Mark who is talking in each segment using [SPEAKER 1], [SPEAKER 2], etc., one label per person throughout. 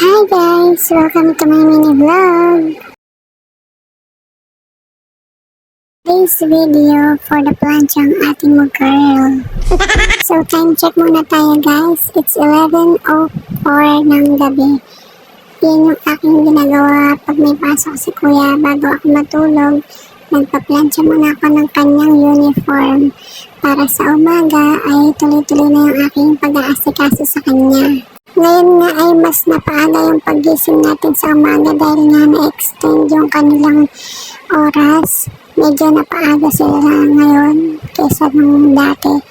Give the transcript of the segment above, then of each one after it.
[SPEAKER 1] Hi guys! Welcome to my mini vlog. Today's video for the planchang ating mag-curl. So time check muna tayo guys. It's 11:04 ng gabi. Yan yung aking ginagawa pag may pasok si kuya bago ako matulog. Nagpa-plancha muna ako ng kanyang uniform para sa umaga ay tuloy-tuloy na yung aking pag-aasikaso sa kanya. Ngayon nga ay mas napaaga yung paggising natin sa umaga dahil nga na-extend yung kanilang oras. Medyo napaaga sila ngayon kaysa nung dati.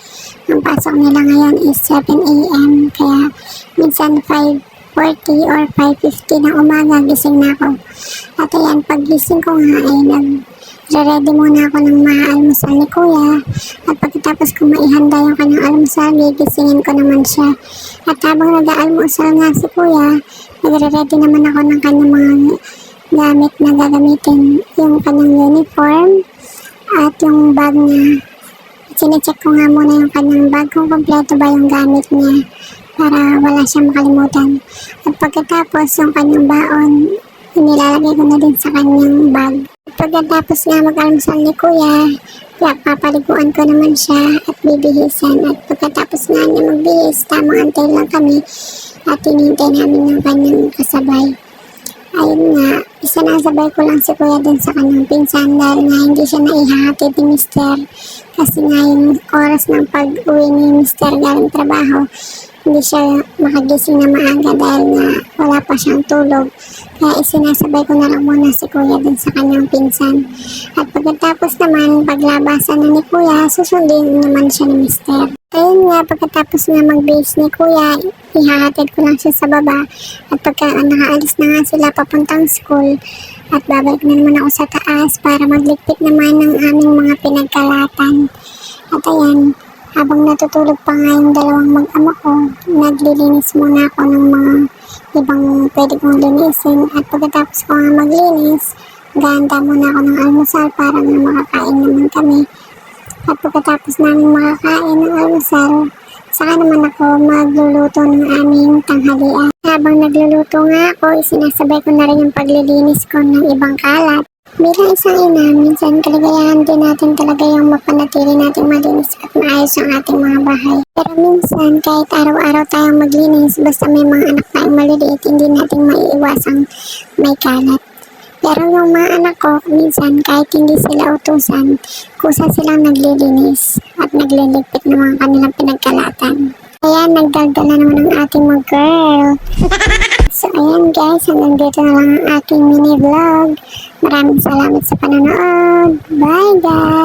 [SPEAKER 1] Ang pasok nila ngayon is 7 a.m. Kaya minsan 5:40 or 5:50 ng umaga gising na ako. At ayan, paggising ko nga ay nag-ready muna ako ng maalmusal ni kuya. At pagkatapos kung maihanda yung kanyang almusal, gigisingin ko naman siya. At habang nag-aalmusal nga si kuya, nagre-ready naman ako ng kanyang mga gamit na gagamitin. Yung kanyang uniform at yung bag niya. Sinecheck ko nga muna yung kanyang bag kung kompleto ba yung gamit niya para wala siyang makalimutan. At pagkatapos yung kanyang baon, inilalagay ko na din sa kanyang bag. Pagkatapos nga mag-almusal ni kuya, papaliguan ko naman siya at bibihisan. At pagkatapos nga niya magbihis, tamang antay lang kami at hinihintay namin ng kanyang kasabay. Ayun nga, isinasabay ko lang si kuya dun sa kanyang pinsan dahil nga hindi siya naihahatid ni Mr. Kasi nga yung oras ng pag-uwi ni Mr. galing trabaho, hindi siya makagising na maaga dahil nga wala pa siyang tulog. Kaya isinasabay ko na lang muna si kuya dun sa kanyang pinsan. At pagkatapos naman, paglabasan na ni kuya, susundin naman siya ni Mr. Ayun nga, pagkatapos nga mag-base ni kuya, ihahatid ko lang siya sa baba. At pagka nakaalis na nga sila papuntang school, at babalik na naman ako sa taas para magligpit naman ng aming mga pinagkalatan. At ayan, habang natutulog pa nga yung dalawang mag-ama ko, naglilinis muna ako ng mga ibang pwede kong linisin. At pagkatapos ko nga maglinis, gahanda muna ako ng almusal para nga makakain naman kami. At pagkatapos namin makakain ng almusal, saka naman ako magluluto ng aming tanghalian. Habang nagluluto nga ako, isinasabay ko na rin yung paglilinis ko ng ibang kalat. Bilang isang ina, minsan kaligayahan din natin talaga yung mapanatili natin malinis at maayos ang ating mga bahay. Pero minsan, kahit araw-araw tayong maglinis, basta may mga anak tayong maliliit, hindi natin maiiwasang may kalat. Pero yung mga anak ko, minsan kahit hindi sila utusan, kusa silang naglilinis at nagliligpit ng mga kanilang pinagkalatan. Kaya nagdagdag na naman ang ating mag-girl. So ayan guys, hanggang dito na lang ang aking mini vlog. Maraming salamat sa panonood. Bye guys!